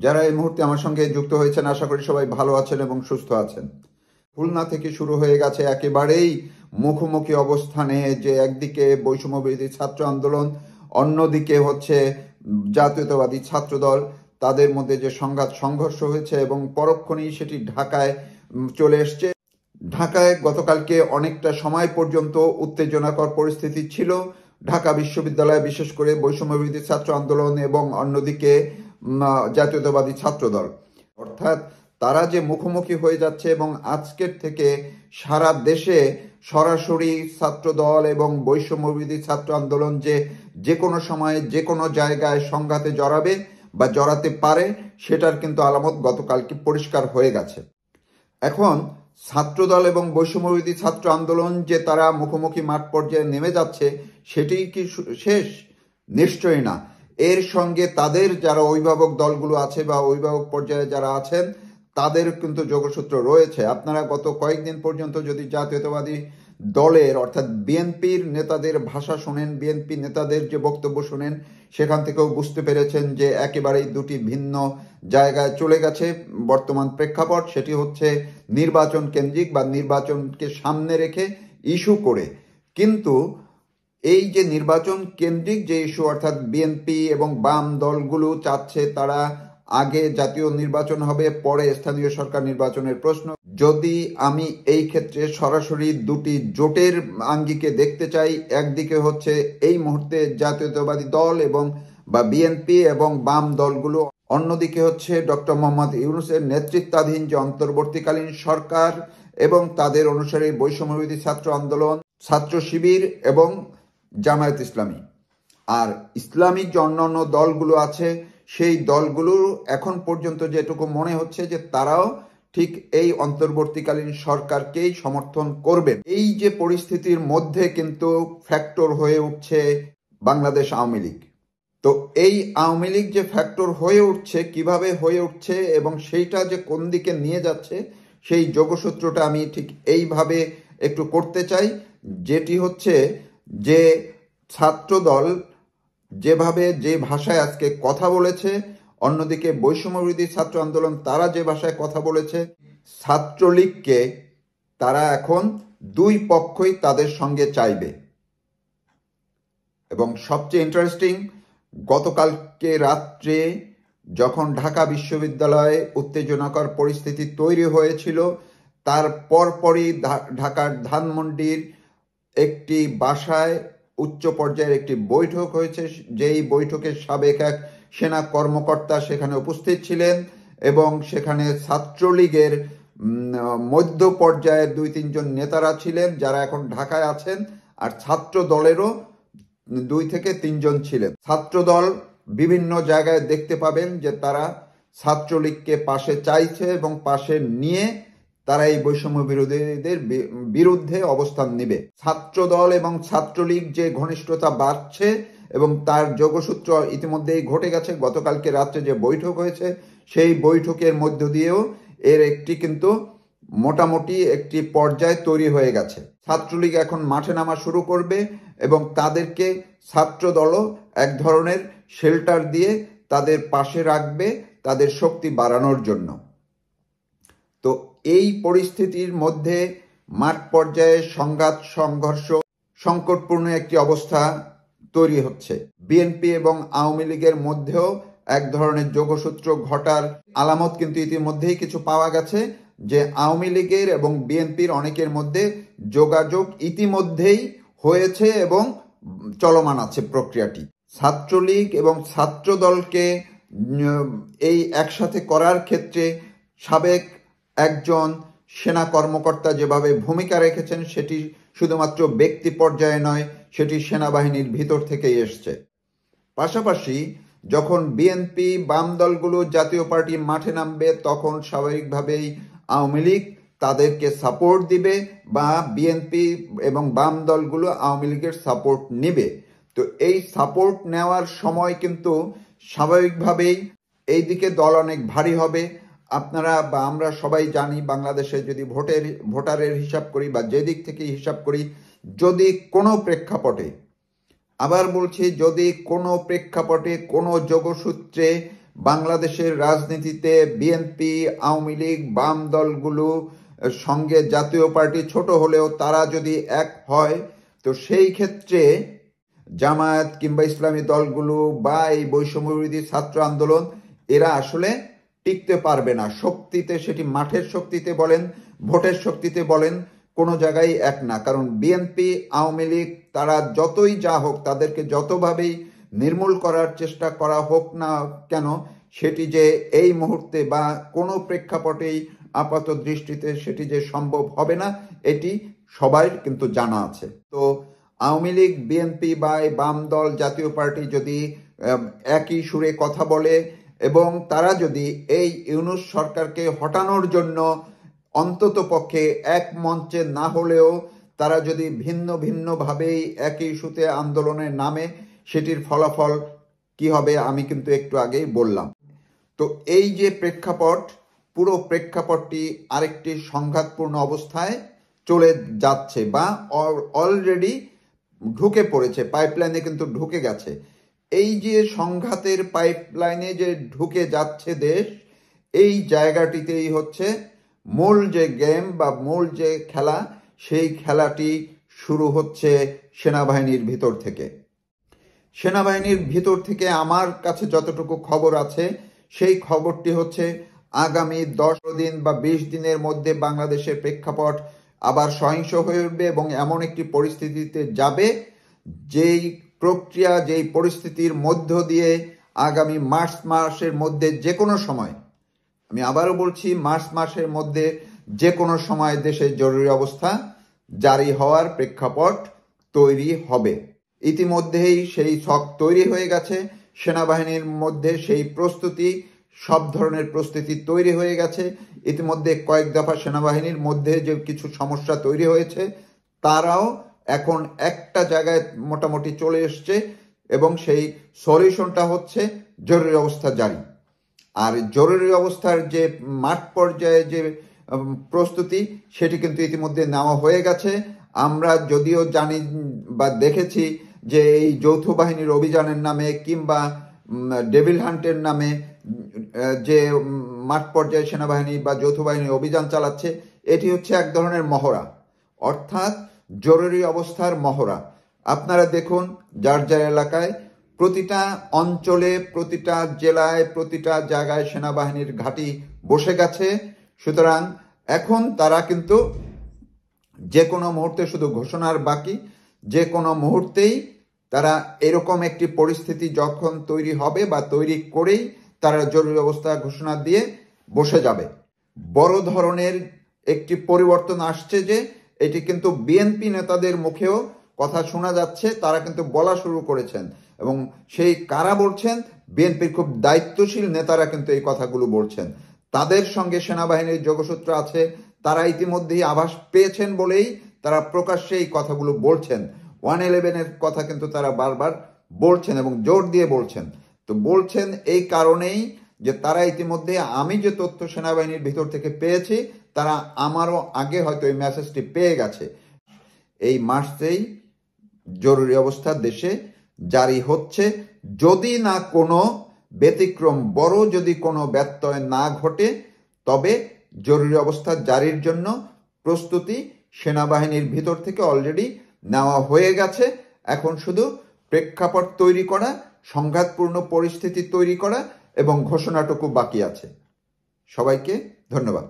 যারা এই মুহূর্তে আমার সঙ্গে যুক্ত হয়েছেন, আশা করি সবাই ভালো আছেন এবং সুস্থ আছেন। খুলনা থেকে শুরু হয়ে গেছে একেবারেই মুখোমুখি অবস্থানে, যে একদিকে বৈষম্য বিরোধী ছাত্র আন্দোলন, অন্যদিকে হচ্ছে জাতীয়তাবাদী ছাত্রদল। তাদের মধ্যে যে সংঘাত সংঘর্ষ হয়েছে এবং পরক্ষণেই সেটি ঢাকায় চলে এসছে। ঢাকায় গতকালকে অনেকটা সময় পর্যন্ত উত্তেজনাকর পরিস্থিতি ছিল। ঢাকা বিশ্ববিদ্যালয়ে বিশেষ করে বৈষম্য বিরোধী ছাত্র আন্দোলন এবং অন্যদিকে জাতীয়তাবাদী ছাত্রদল, অর্থাৎ তারা যে মুখোমুখি হয়ে যাচ্ছে এবং আজকের থেকে সারা দেশে সরাসরি ছাত্রদল এবং বৈষম্য বিরোধী ছাত্র আন্দোলন যে কোনো সময়ে যে কোনো জায়গায় সংঘাতে জড়াবে বা জড়াতে পারে, সেটার কিন্তু আলামত গতকালকে পরিষ্কার হয়ে গেছে। এখন ছাত্রদল এবং বৈষম্য বিরোধী ছাত্র আন্দোলন যে তারা মুখোমুখি মাঠ পর্যায়ে নেমে যাচ্ছে, সেটি কি শেষ? নিশ্চয়ই না। এর সঙ্গে তাদের যারা অভিভাবক দলগুলো আছে বা অভিভাবক পর্যায়ে যারা আছেন, তাদের কিন্তু যোগসূত্র রয়েছে। আপনারা গত কয়েকদিন পর্যন্ত যদি জাতীয়তাবাদী দলের অর্থাৎ বিএনপির নেতাদের ভাষা শোনেন, বিএনপি নেতাদের যে বক্তব্য শোনেন, সেখান থেকেও বুঝতে পেরেছেন যে একেবারেই দুটি ভিন্ন জায়গায় চলে গেছে বর্তমান প্রেক্ষাপট। সেটি হচ্ছে নির্বাচন কেন্দ্রিক বা নির্বাচনকে সামনে রেখে ইস্যু করে। কিন্তু এই যে নির্বাচন কেন্দ্রিক যে ইস্যু, অর্থাৎ বিএনপি এবং বাম দলগুলো চাচ্ছে তারা আগে জাতীয় নির্বাচন হবে, পরে স্থানীয় সরকার নির্বাচনের প্রশ্ন। যদি আমি এই ক্ষেত্রে সরাসরি দুটি জোটের আঙ্গিকে দেখতে চাই, একদিকে হচ্ছে এই মুহূর্তে জাতীয়তাবাদী দল এবং বা বিএনপি এবং বাম দলগুলো, অন্যদিকে হচ্ছে ডক্টর মোহাম্মদ ইউনূসের নেতৃত্বাধীন যে অন্তর্বর্তীকালীন সরকার এবং তাদের অনুসারী বৈষম্য বিরোধী ছাত্র আন্দোলন, ছাত্র শিবির এবং জামায়াত ইসলামী। আর ইসলামিক যে অন্যান্য দলগুলো আছে, সেই দলগুলোর এখন পর্যন্ত যেটুকু মনে হচ্ছে যে তারাও ঠিক এই অন্তর্বর্তীকালীন সরকারকেই সমর্থন করবেন। এই যে পরিস্থিতির মধ্যে কিন্তু ফ্যাক্টর হয়ে উঠছে বাংলাদেশ আওয়ামী লীগ। তো এই আওয়ামী লীগ যে ফ্যাক্টর হয়ে উঠছে, কিভাবে হয়ে উঠছে এবং সেইটা যে কোন দিকে নিয়ে যাচ্ছে, সেই যোগসূত্রটা আমি ঠিক এইভাবে একটু করতে চাই, যেটি হচ্ছে যে ছাত্রদল যেভাবে যে ভাষায় আজকে কথা বলেছে, অন্যদিকে বৈষম্য বিরোধী ছাত্র আন্দোলন তারা যে ভাষায় কথা বলেছে, ছাত্রলীগকে তারা এখন দুই পক্ষই তাদের সঙ্গে চাইবে। এবং সবচেয়ে ইন্টারেস্টিং, গতকালকে রাত্রে যখন ঢাকা বিশ্ববিদ্যালয়ে উত্তেজনাকর পরিস্থিতি তৈরি হয়েছিল, তার পরপরই ঢাকার ধানমন্ডির একটি বাসায় উচ্চ পর্যায়ের একটি বৈঠক হয়েছে। যেই বৈঠকে সাবেক এক সেনা কর্মকর্তা সেখানে উপস্থিত ছিলেন এবং সেখানে ছাত্রলীগের মধ্য পর্যায়ের 2-3 জন নেতারা ছিলেন যারা এখন ঢাকায় আছেন, আর ছাত্র দলেরও 2 থেকে 3 জন ছিলেন। ছাত্রদল বিভিন্ন জায়গায় দেখতে পাবেন যে তারা ছাত্রলীগকে পাশে চাইছে এবং পাশে নিয়ে তারা এই বৈষম্য বিরোধীদের বিরুদ্ধে অবস্থান নেবে। ছাত্রদল এবং ছাত্রলীগ যে ঘনিষ্ঠতা বাড়ছে এবং তার যোগসূত্র ইতিমধ্যেই ঘটে গেছে। গতকালকে রাত্রে যে বৈঠক হয়েছে, সেই বৈঠকের মধ্য দিয়েও এর একটি কিন্তু মোটামুটি একটি পর্যায় তৈরি হয়ে গেছে। ছাত্রলীগ এখন মাঠে নামা শুরু করবে এবং তাদেরকে ছাত্রদলও এক ধরনের শেল্টার দিয়ে তাদের পাশে রাখবে তাদের শক্তি বাড়ানোর জন্য। তো এই পরিস্থিতির মধ্যে মাঠ পর্যায়ে সংঘাত সংঘর্ষ সংকটপূর্ণ একটি অবস্থা তৈরি হচ্ছে। বিএনপি এবং আওয়ামী লীগের মধ্যেও এক ধরনের যোগসূত্র ঘটার আলামত কিন্তু ইতিমধ্যেই কিছু পাওয়া গেছে, যে আওয়ামী লীগের এবং বিএনপির অনেকের মধ্যে যোগাযোগ ইতিমধ্যেই হয়েছে এবং চলমান আছে প্রক্রিয়াটি। ছাত্রলীগ এবং ছাত্রদলকে এই একসাথে করার ক্ষেত্রে সাবেক একজন সেনা কর্মকর্তা যেভাবে ভূমিকা রেখেছেন, সেটি শুধুমাত্র ব্যক্তি পর্যায়ে নয়, সেটি সেনাবাহিনীর ভিতর থেকেই এসছে। পাশাপাশি যখন বিএনপি বাম দলগুলো জাতীয় পার্টি মাঠে নামবে, তখন স্বাভাবিকভাবেই আওয়ামী লীগ তাদেরকে সাপোর্ট দিবে বা বিএনপি এবং বাম দলগুলো আওয়ামী লীগের সাপোর্ট নেবে। তো এই সাপোর্ট নেওয়ার সময় কিন্তু স্বাভাবিকভাবেই এই দিকে দল অনেক ভারী হবে। আপনারা বা আমরা সবাই জানি, বাংলাদেশে যদি ভোটারের হিসাব করি বা যে দিক থেকে হিসাব করি, যদি কোনো প্রেক্ষাপটে, আবার বলছি, যদি কোনো প্রেক্ষাপটে কোনো যোগসূত্রে বাংলাদেশের রাজনীতিতে বিএনপি, আওয়ামী লীগ, বাম দলগুলো সঙ্গে জাতীয় পার্টি ছোট হলেও তারা যদি এক হয়, তো সেই ক্ষেত্রে জামায়াত কিংবা ইসলামী দলগুলো বা এই বৈষম্যবিরোধী ছাত্র আন্দোলন এরা আসলে টিকতে পারবে না। শক্তিতে, সেটি মাঠের শক্তিতে বলেন, ভোটের শক্তিতে বলেন, কোনো জায়গায় এক না। কারণ বিএনপি, আওয়ামী লীগ তারা যতই যা হোক, তাদেরকে যতভাবেই নির্মূল করার চেষ্টা করা হোক না কেন, সেটি যে এই মুহূর্তে বা কোনো প্রেক্ষাপটেই আপাত দৃষ্টিতে সেটি যে সম্ভব হবে না, এটি সবাই কিন্তু জানা আছে। তো আওয়ামী লীগ, বিএনপি বা এই বাম দল, জাতীয় পার্টি যদি একই সুরে কথা বলে এবং তারা যদি এই ইউনূস সরকারকে হটানোর জন্য অন্তত পক্ষে এক মঞ্চে না হলেও তারা যদি ভিন্ন ভিন্নভাবেই একই ইস্যুতে আন্দোলনের নামে, সেটির ফলাফল কি হবে আমি কিন্তু একটু আগেই বললাম। তো এই যে প্রেক্ষাপট, পুরো প্রেক্ষাপটটি আরেকটি সংঘাতপূর্ণ অবস্থায় চলে যাচ্ছে বা অলরেডি ঢুকে পড়েছে, পাইপলাইনে কিন্তু ঢুকে গেছে। এই যে সংঘাতের পাইপলাইনে যে ঢুকে যাচ্ছে দেশ, এই জায়গাটিতেই হচ্ছে মূল যে গেম বা মূল যে খেলা, সেই খেলাটি শুরু হচ্ছে সেনাবাহিনীর ভিতর থেকে। সেনাবাহিনীর ভিতর থেকে আমার কাছে যতটুকু খবর আছে, সেই খবরটি হচ্ছে আগামী 10 দিন বা 20 দিনের মধ্যে বাংলাদেশের প্রেক্ষাপট আবার সহিংস হয়ে উঠবে এবং এমন একটি পরিস্থিতিতে যাবে, যেই প্রক্রিয়া, যেই পরিস্থিতির মধ্য দিয়ে আগামী মার্চ মাসের মধ্যে যে কোনো সময়, আমি আবারও বলছি, মার্চ মাসের মধ্যে যে কোনো সময় দেশে জরুরি অবস্থা জারি হওয়ার প্রেক্ষাপট তৈরি হবে। ইতিমধ্যেই সেই ছক তৈরি হয়ে গেছে সেনাবাহিনীর মধ্যে, সেই প্রস্তুতি, সব ধরনের প্রস্তুতি তৈরি হয়ে গেছে। ইতিমধ্যে কয়েক দফা সেনাবাহিনীর মধ্যে যে কিছু সমস্যা তৈরি হয়েছে, তারাও এখন একটা জায়গায় মোটামুটি চলে এসছে এবং সেই সলিউশনটা হচ্ছে জরুরি অবস্থা জারি। আর জরুরি অবস্থার যে মাঠ পর্যায়ে যে প্রস্তুতি, সেটি কিন্তু ইতিমধ্যে নেওয়া হয়ে গেছে। আমরা যদিও জানি বা দেখেছি যে এই যৌথ বাহিনীর অভিযানের নামে কিংবা ডেভিল হান্টের নামে যে মাঠ পর্যায়ে সেনাবাহিনী বা যৌথ বাহিনী অভিযান চালাচ্ছে, এটি হচ্ছে এক ধরনের মহড়া, অর্থাৎ জরুরি অবস্থার মহড়া। আপনারা দেখুন, যার যার এলাকায়, প্রতিটা অঞ্চলে, প্রতিটা জেলায়, প্রতিটা জায়গায় সেনাবাহিনীর ঘাঁটি বসে গেছে। সুতরাং এখন তারা কিন্তু যে কোনো মুহূর্তে, শুধু ঘোষণার বাকি, যে কোনো মুহূর্তেই তারা এরকম একটি পরিস্থিতি যখন তৈরি হবে বা তৈরি করেই তারা জরুরি অবস্থা ঘোষণা দিয়ে বসে যাবে। বড় ধরনের একটি পরিবর্তন আসছে, যে এটি কিন্তু বিএনপি নেতাদের মুখেও কথা শোনা যাচ্ছে, তারা কিন্তু বলা শুরু করেছেন এবং সেই কারা বলছেন, বিএনপির খুব দায়িত্বশীল নেতারা কিন্তু এই কথাগুলো বলছেন। তাদের সঙ্গে সেনাবাহিনীর যোগসূত্র আছে, তারা ইতিমধ্যেই আভাস পেয়েছেন বলেই তারা প্রকাশ্যে এই কথাগুলো বলছেন। 111-এর কথা কিন্তু তারা বারবার বলছেন এবং জোর দিয়ে বলছেন। তো বলছেন এই কারণেই যে তারা ইতিমধ্যে, আমি যে তথ্য সেনাবাহিনীর ভিতর থেকে পেয়েছি, তারা আমারও আগে হয়তো এই মেসেজটি পেয়ে গেছে। এই মাসেই জরুরি অবস্থা দেশে জারি হচ্ছে, যদি না কোনো ব্যতিক্রম, বড় যদি কোনো ব্যত্যয় না ঘটে, তবে জরুরি অবস্থা জারির জন্য প্রস্তুতি সেনাবাহিনীর ভিতর থেকে অলরেডি নেওয়া হয়ে গেছে। এখন শুধু প্রেক্ষাপট তৈরি করা, সংঘাতপূর্ণ পরিস্থিতি তৈরি করা এবং ঘোষণাটুকু বাকি আছে। সবাইকে ধন্যবাদ।